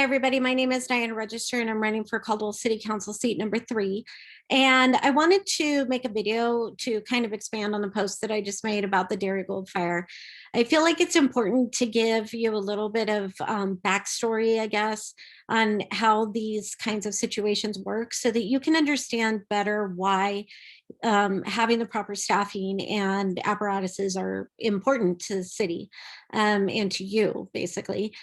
everybody. My name is Diana Register, and I'm running for Caldwell City Council seat number 3. And I wanted to make a video to kind of expand on the post that I just made about the Darigold fire. I feel like it's important to give you a little bit of backstory, I guess, on how these kinds of situations work so that you can understand better why having the proper staffing and apparatuses are important to the city and to you, basically.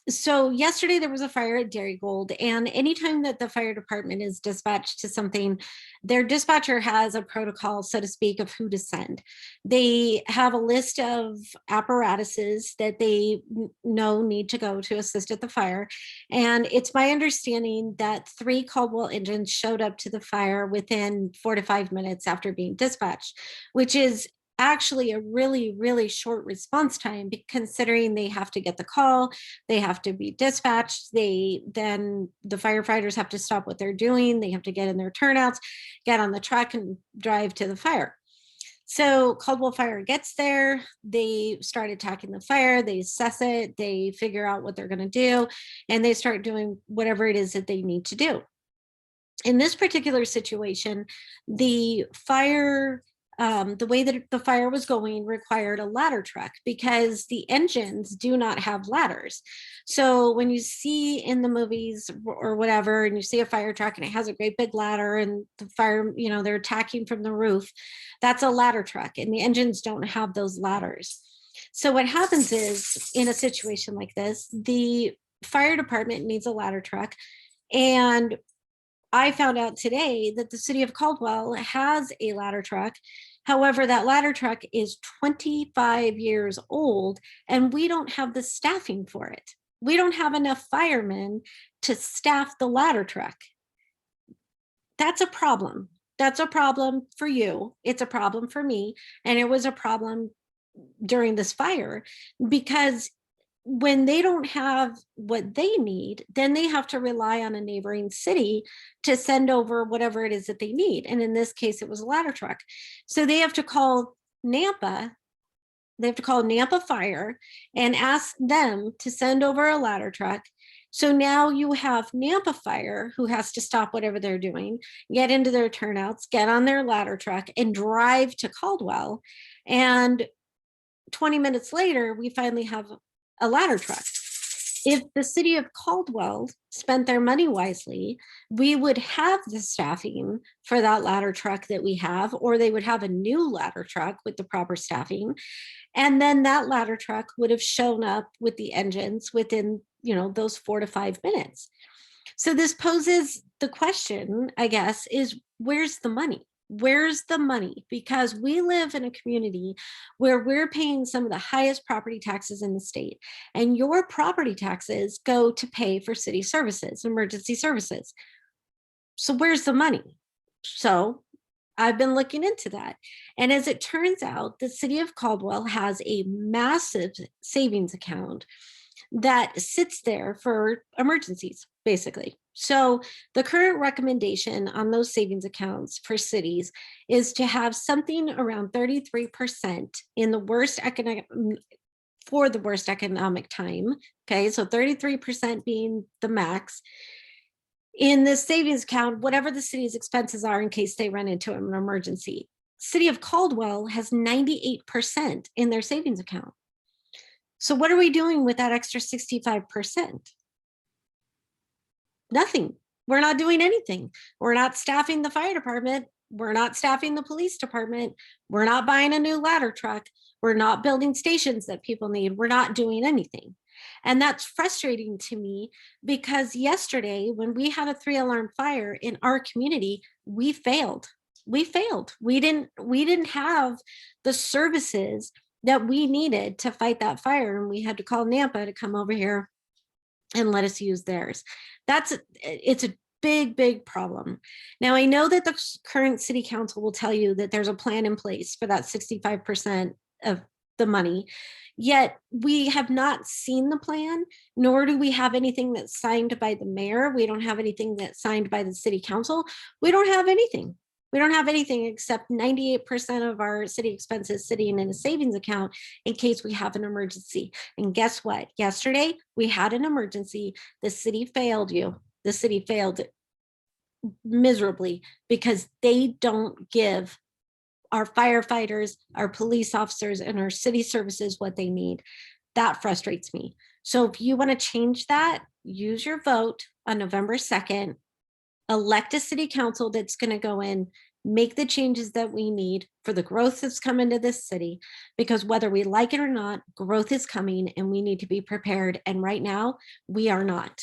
So yesterday there was a fire at Darigold, and anytime that the fire department is dispatched to something, their dispatcher has a protocol, so to speak, of who to send. They have a list of apparatuses that they know need to go to assist at the fire. And it's my understanding that 3 Caldwell engines showed up to the fire within 4 to 5 minutes after being dispatched, which is actually a really short response time, considering they have to get the call, they have to be dispatched, then the firefighters have to stop what they're doing, they have to get in their turnouts, get on the truck and drive to the fire. So Caldwell Fire gets there, they start attacking the fire, they assess it, they figure out what they're going to do, and they start doing whatever it is that they need to do. In this particular situation, the fire the way that the fire was going required a ladder truck because the engines do not have ladders. So when you see in the movies or whatever, and you see a fire truck and it has a great big ladder and the fire, they're attacking from the roof, that's a ladder truck, and the engines don't have those ladders. So what happens is, in a situation like this, the fire department needs a ladder truck. And I found out today that the city of Caldwell has a ladder truck. However, that ladder truck is 25 years old, and we don't have the staffing for it. We don't have enough firemen to staff the ladder truck. That's a problem. That's a problem for you. It's a problem for me. And it was a problem during this fire because when they don't have what they need, then they have to rely on a neighboring city to send over whatever it is that they need. And in this case, it was a ladder truck. So they have to call Nampa. They have to call Nampa Fire and ask them to send over a ladder truck. So now you have Nampa Fire, who has to stop whatever they're doing, get into their turnouts, get on their ladder truck and drive to Caldwell. And 20 minutes later, we finally have a ladder truck. If the city of Caldwell spent their money wisely, we would have the staffing for that ladder truck that we have, or they would have a new ladder truck with the proper staffing. And then that ladder truck would have shown up with the engines within, those 4 to 5 minutes. So this poses the question, I guess, is where's the money? Where's the money? Because we live in a community where we're paying some of the highest property taxes in the state, and your property taxes go to pay for city services, emergency services. So where's the money? So I've been looking into that. And as it turns out, the city of Caldwell has a massive savings account that sits there for emergencies, basically. So the current recommendation on those savings accounts for cities is to have something around 33% in the worst economic time. Okay, so 33% being the max in the savings account, whatever the city's expenses are in case they run into an emergency. City of Caldwell has 98% in their savings account. So what are we doing with that extra 65%? Nothing. We're not doing anything. We're not staffing the fire department. We're not staffing the police department. We're not buying a new ladder truck. We're not building stations that people need. We're not doing anything. And that's frustrating to me because yesterday, when we had a 3-alarm fire in our community, we failed. We failed. We didn't have the services that we needed to fight that fire. And we had to call Nampa to come over here and let us use theirs. It's a big problem. Now, I know that the current city council will tell you that there's a plan in place for that 65% of the money, yet we have not seen the plan, nor do we have anything that's signed by the mayor. We don't have anything that's signed by the city council. We don't have anything. We don't have anything except 98% of our city expenses sitting in a savings account in case we have an emergency. And guess what? Yesterday, we had an emergency. The city failed you. The city failed miserably because they don't give our firefighters, our police officers, and our city services what they need. That frustrates me. So if you want to change that, use your vote on November 2nd, elect a city council that's going to go in, make the changes that we need for the growth that's coming to this city, because whether we like it or not, growth is coming and we need to be prepared. And right now, we are not.